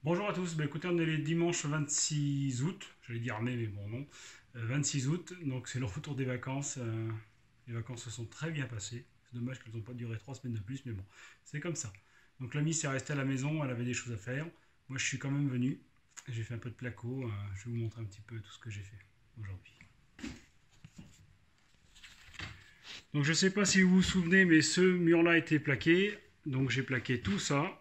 Bonjour à tous, écoutez, on est le dimanche 26 août, j'allais dire mai mais bon non, 26 août, donc c'est le retour des vacances. Les vacances se sont très bien passées, c'est dommage qu'elles n'ont pas duré 3 semaines de plus, mais bon, c'est comme ça. Donc la Miss est restée à la maison, elle avait des choses à faire, moi je suis quand même venu, j'ai fait un peu de placo, je vais vous montrer un petit peu tout ce que j'ai fait aujourd'hui. Donc je ne sais pas si vous vous souvenez, mais ce mur-là a été plaqué, donc j'ai plaqué tout ça,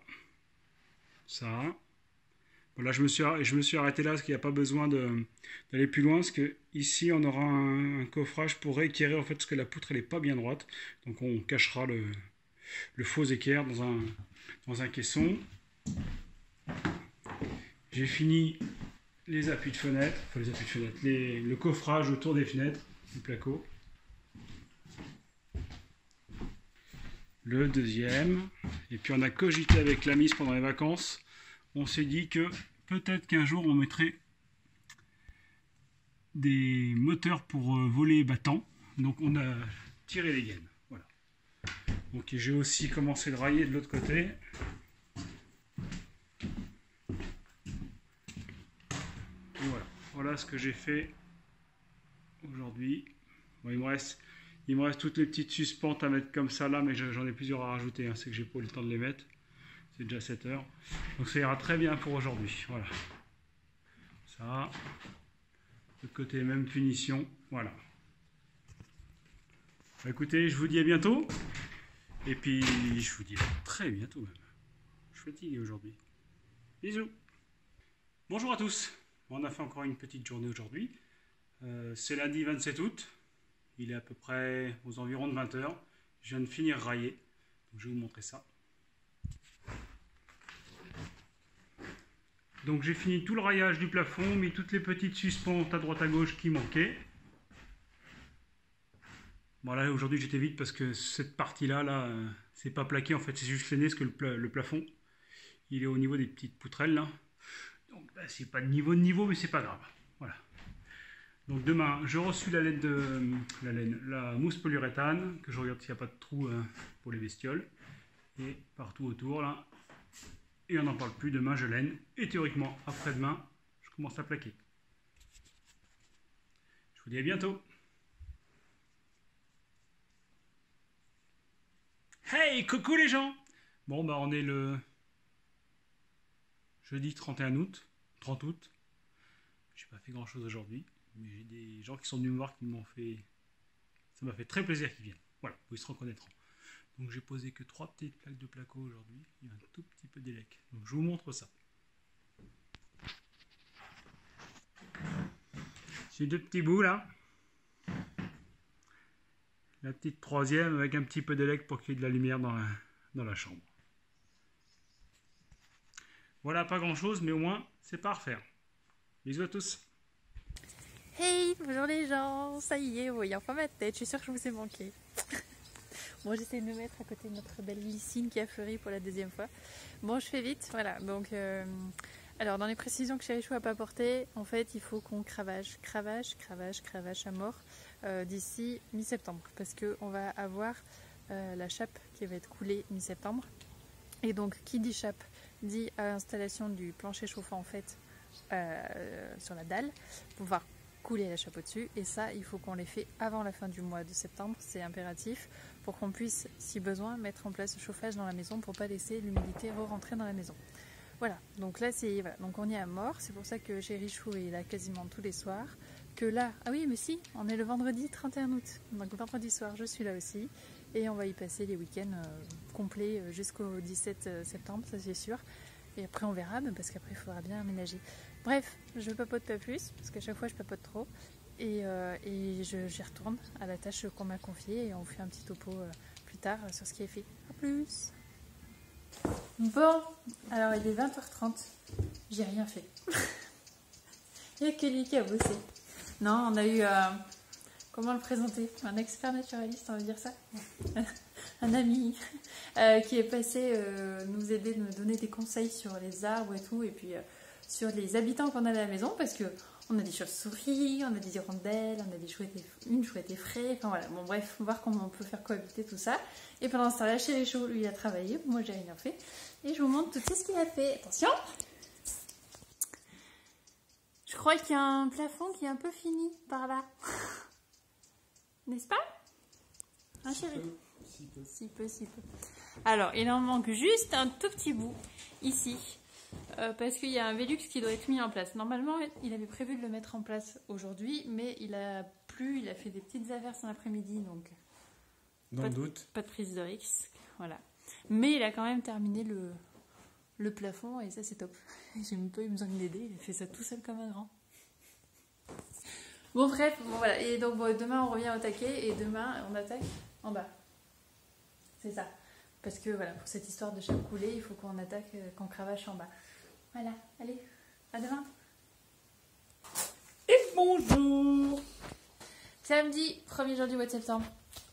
Voilà, je me suis arrêté là parce qu'il n'y a pas besoin d'aller plus loin parce que ici on aura un coffrage pour rééquerrer en fait parce que la poutre elle est pas bien droite. Donc on cachera le faux équerre dans un caisson. J'ai fini les appuis de fenêtre, enfin les appuis de fenêtre, le coffrage autour des fenêtres, du placo. Le deuxième. Et puis on a cogité avec la Miss pendant les vacances. On s'est dit que peut-être qu'un jour on mettrait des moteurs pour voler battant. Donc on a tiré les gaines. Voilà. Donc j'ai aussi commencé le railler de l'autre côté. Et voilà ce que j'ai fait aujourd'hui. Bon, il me reste toutes les petites suspentes à mettre comme ça là, mais j'en ai plusieurs à rajouter. Hein. C'est que j'ai pas eu le temps de les mettre. C'est déjà 7 heures. Donc ça ira très bien pour aujourd'hui. Voilà. Ça. De côté, même punition. Voilà. Bah, écoutez, je vous dis à bientôt. Et puis, je vous dis à très bientôt même. Je suis fatigué aujourd'hui. Bisous. Bonjour à tous. On a fait encore une petite journée aujourd'hui. C'est lundi 27 août. Il est à peu près aux environs de 20 heures. Je viens de finir railler. Donc, je vais vous montrer ça. Donc j'ai fini tout le raillage du plafond, mis toutes les petites suspentes à droite à gauche qui manquaient. Bon là aujourd'hui j'étais vite parce que cette partie-là, c'est pas plaqué en fait, c'est juste fainé parce que le plafond, il est au niveau des petites poutrelles là. Donc bah, c'est pas de niveau, mais c'est pas grave. Voilà. Donc demain, je reçus la mousse polyuréthane, que je regarde s'il n'y a pas de trou pour les bestioles. Et partout autour là. Et on n'en parle plus, demain je laine. Et théoriquement, après-demain, je commence à plaquer. Je vous dis à bientôt. Hey, coucou les gens. Bon, bah on est le jeudi 31 août, 30 août. J'ai pas fait grand chose aujourd'hui, mais j'ai des gens qui sont venus me voir qui m'ont fait... Ça m'a fait très plaisir qu'ils viennent. Voilà, vous se reconnaîtront. Donc j'ai posé que 3 petites plaques de placo aujourd'hui. Il y a un tout petit peu d'élec. Donc je vous montre ça. J'ai 2 petits bouts là. La petite troisième avec un petit peu d'élec pour qu'il y ait de la lumière dans la chambre. Voilà, pas grand chose, mais au moins c'est pas à refaire. Bisous à tous. Hey, bonjour les gens, ça y est, vous voyez enfin ma tête, je suis sûre que je vous ai manqué. Bon, j'essaie de me mettre à côté de notre belle Lysine qui a fleuri pour la deuxième fois. Bon, je fais vite, voilà. Donc, alors, dans les précisions que Chérichou n'a pas apportées, en fait, il faut qu'on cravache à mort d'ici mi-septembre. Parce qu'on va avoir la chape qui va être coulée mi-septembre. Et donc, qui dit chape dit installation du plancher chauffant, en fait, sur la dalle, pour pouvoir couler la chape au-dessus. Et ça, il faut qu'on les fait avant la fin du mois de septembre, c'est impératif, pour qu'on puisse, si besoin, mettre en place le chauffage dans la maison pour ne pas laisser l'humidité re-rentrer dans la maison. Voilà, donc là, voilà. Donc on y est à mort, c'est pour ça que Chérichou est là quasiment tous les soirs. Que là, ah oui, mais si, on est le vendredi 31 août, donc vendredi soir, je suis là aussi. Et on va y passer les week-ends complets jusqu'au 17 septembre, ça c'est sûr. Et après on verra, parce qu'après il faudra bien aménager. Bref, je papote pas plus, parce qu'à chaque fois je papote trop. Et j'y retourne à la tâche qu'on m'a confiée et on fait un petit topo plus tard sur ce qui est fait. A plus. Bon, alors il est 20h30, j'ai rien fait. Il n'y a que lui qui a bossé. Non, on a eu, comment le présenter, un expert naturaliste, on va dire ça. Un ami qui est passé nous aider, nous donner des conseils sur les arbres et tout, et puis sur les habitants qu'on a à la maison, parce que on a des chauves-souris, on a des hirondelles, on a une chouette effraie, enfin voilà, bon bref, voir comment on peut faire cohabiter tout ça. Et pendant ce temps-là, Chérichou, lui, a travaillé, moi j'ai rien fait, et je vous montre tout ce qu'il a fait. Attention! crois qu'il y a un plafond qui est un peu fini par là. N'est-ce pas? Hein, chérie? Si peu. Alors, il en manque juste un tout petit bout ici. Parce qu'il y a un Velux qui doit être mis en place. Normalement, il avait prévu de le mettre en place aujourd'hui, mais il a plu, il a fait des petites averses en après-midi, donc dans le doute. Pas de prise de risque, voilà. Mais il a quand même terminé le plafond et ça c'est top. J'ai même pas eu besoin de l'aider, il a fait ça tout seul comme un grand. Bon bref, bon, voilà. Et donc bon, demain on revient au taquet et demain on attaque en bas. C'est ça. Parce que voilà, pour cette histoire de chape coulée, il faut qu'on attaque, qu'on cravache en bas. Voilà, allez, à demain. Et bonjour. Samedi, 1er jour du mois de septembre,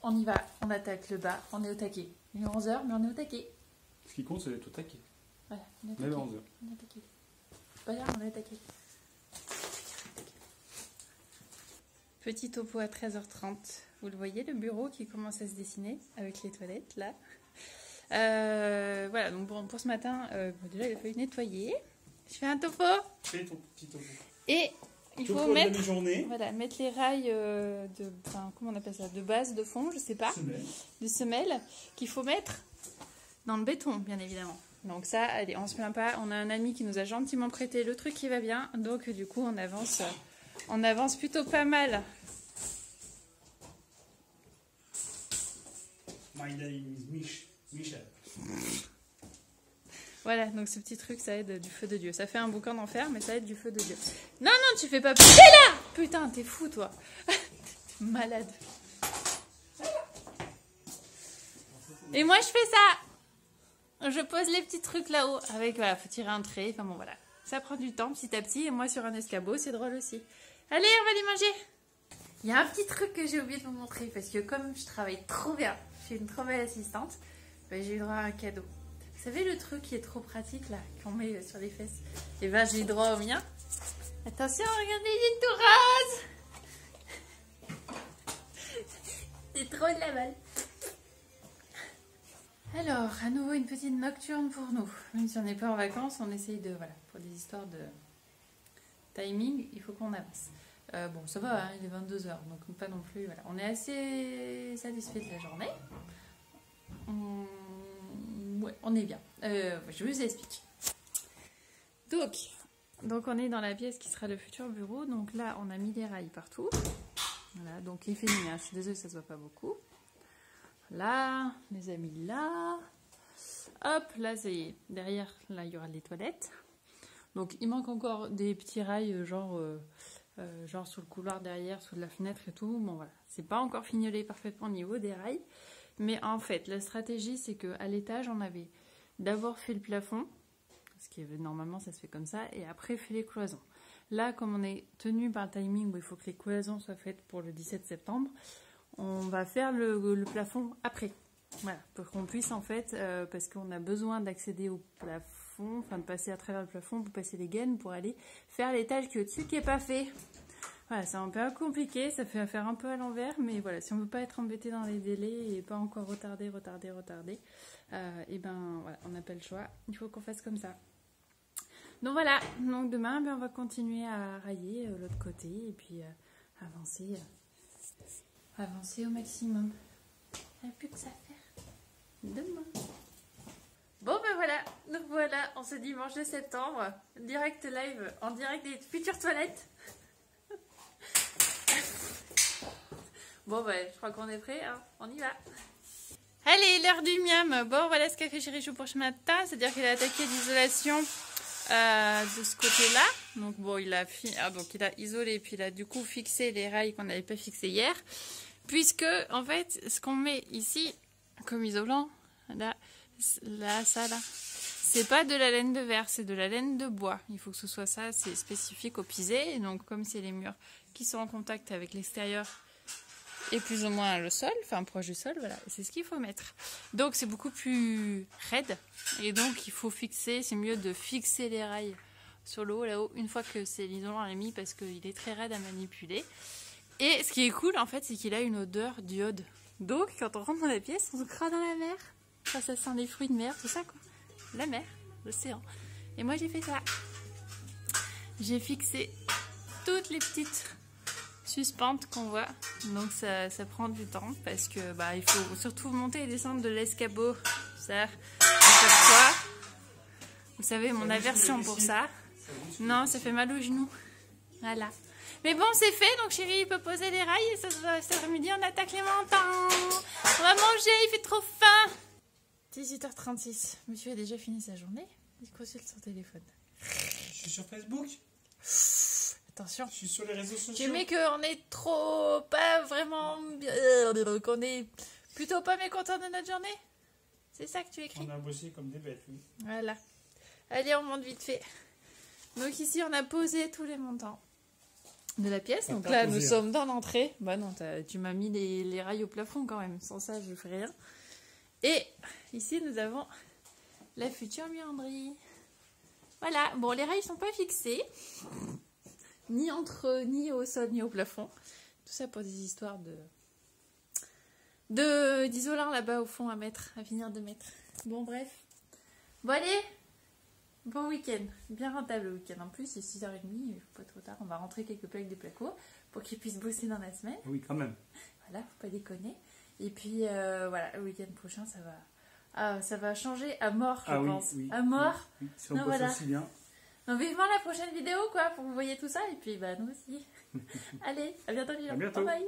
on y va, on attaque le bas, on est au taquet. Il est 11h, mais on est au taquet. Ce qui compte, c'est d'être au taquet. Voilà, on est au taquet. Même à 11h. On est au taquet. C'est pas grave, on est au taquet. Petit topo à 13h30. Vous le voyez, le bureau qui commence à se dessiner avec les toilettes, là. Voilà, donc bon, pour ce matin, déjà il a fallu nettoyer. Je fais un topo. Fais ton petit topo. Et il topo faut mettre, voilà, mettre les rails comment on appelle ça, de base, de fond, je sais pas, de semelle, qu'il faut mettre dans le béton, bien évidemment. Donc ça, allez, on se plaint pas. On a un ami qui nous a gentiment prêté le truc qui va bien, donc du coup on avance plutôt pas mal. My name is Michel. Voilà, donc ce petit truc, ça aide du feu de Dieu. Ça fait un boucan d'enfer, mais ça aide du feu de Dieu. Non, non, tu fais pas... T'es là! Putain, t'es fou, toi. T'es malade. Et moi, je fais ça. Je pose les petits trucs là-haut. Avec, voilà, faut tirer un trait. Enfin bon, voilà. Ça prend du temps, petit à petit. Et moi, sur un escabeau, c'est drôle aussi. Allez, on va les manger. Il y a un petit truc que j'ai oublié de vous montrer. Parce que comme je travaille trop bien, je suis une trop belle assistante, ben, j'ai eu droit à un cadeau. Vous savez le truc qui est trop pratique là, qu'on met sur les fesses? Et ben j'ai eu droit au mien. Attention, regardez, il est tout rose. C'est trop de la balle. Alors, à nouveau une petite nocturne pour nous. Même si on n'est pas en vacances, on essaye de... Voilà, pour des histoires de timing, il faut qu'on avance. Bon, ça va, hein, il est 22h, donc pas non plus... Voilà. On est assez satisfait de la journée. Ouais, on est bien. Je vous explique. Donc on est dans la pièce qui sera le futur bureau. Donc là, on a mis des rails partout. Voilà, donc il fait nuit. Je suis désolée, ça se voit pas beaucoup. Là, les amis là. Hop, là, ça y est. Derrière, là, il y aura les toilettes. Donc il manque encore des petits rails, genre sur le couloir derrière, sous la fenêtre et tout. Bon voilà, c'est pas encore fignolé parfaitement au niveau des rails. Mais en fait, la stratégie, c'est qu'à l'étage, on avait d'abord fait le plafond, parce que normalement, ça se fait comme ça, et après, fait les cloisons. Là, comme on est tenu par le timing où il faut que les cloisons soient faites pour le 17 septembre, on va faire le plafond après. Voilà, pour qu'on puisse, en fait, parce qu'on a besoin d'accéder au plafond, enfin de passer à travers le plafond pour passer les gaines, pour aller faire l'étage qui est au-dessus, qui n'est pas fait. Voilà, c'est un peu compliqué, ça fait faire un peu à l'envers, mais voilà, si on ne veut pas être embêté dans les délais et pas encore retarder, et ben voilà, on n'a pas le choix, il faut qu'on fasse comme ça. Donc voilà, donc demain, ben, on va continuer à railler l'autre côté et puis avancer au maximum. Il n'y a plus que ça à faire. Demain. Bon ben voilà, nous voilà en ce dimanche de septembre, direct live, en direct des futures toilettes. Bon ben je crois qu'on est prêt, hein. On y va. Allez, l'heure du miam. Bon voilà ce qu'a fait Chérichou pour ce matin, c'est-à-dire qu'il a attaqué l'isolation de ce côté-là. Donc bon, il a isolé, puis il a du coup fixé les rails qu'on n'avait pas fixés hier. Puisque en fait, ce qu'on met ici comme isolant, là, ça là, c'est pas de la laine de verre, c'est de la laine de bois. Il faut que ce soit ça, c'est spécifique au pisé. Et donc comme c'est les murs qui sont en contact avec l'extérieur et plus ou moins le sol, enfin proche du sol, voilà, c'est ce qu'il faut mettre. Donc c'est beaucoup plus raide et donc il faut fixer, c'est mieux de fixer les rails sur le haut là-haut une fois que c'est l'isolant est mis parce qu'il est très raide à manipuler. Et ce qui est cool en fait, c'est qu'il a une odeur d'iode. Donc quand on rentre dans la pièce, on se croit dans la mer. Enfin, ça sent les fruits de mer, tout ça quoi. La mer, l'océan. Et moi j'ai fait ça. J'ai fixé toutes les petites suspentes qu'on voit. Donc ça prend du temps parce que il faut surtout monter et descendre de l'escabeau. Ça, à chaque fois. Vous savez, mon aversion pour ça. Non, ça fait mal aux genoux. Voilà. Mais bon, c'est fait, donc chérie, il peut poser les rails et cet après-midi, on attaque les montants. On va manger, il fait trop faim. 18h36. Monsieur a déjà fini sa journée. Il consulte son téléphone. Je suis sur Facebook. Attention. Je suis sur les réseaux sociaux. Tu mets qu'on est trop, pas vraiment, qu'on est plutôt pas mécontent de notre journée. C'est ça que tu écris? On a bossé comme des bêtes, oui. Voilà. Allez, on monte vite fait. Donc ici, on a posé tous les montants de la pièce. Donc là, nous sommes dans l'entrée. Bah non, tu m'as mis les rails au plafond quand même. Sans ça, je ne ferai rien. Et ici, nous avons la future buanderie. Voilà. Bon, les rails ne sont pas fixés. Ni au sol, ni au plafond. Tout ça pour des histoires d'isolant là-bas au fond à finir de mettre. Bon, bref. Bon, allez. Bon week-end, bien rentable le week-end. En plus, il est 6h30, il ne faut pas trop tard. On va rentrer quelques plaques de placo pour qu'ils puissent bosser dans la semaine. Oui, quand même. Voilà, faut pas déconner. Et puis, voilà, le week-end prochain, ça va changer à mort, je pense. Oui, à mort. Oui, si on bosse aussi bien. Donc, vivement la prochaine vidéo, quoi, pour que vous voyez tout ça. Et puis, nous aussi. Allez, à bientôt, les gens. À bientôt. Bye bye.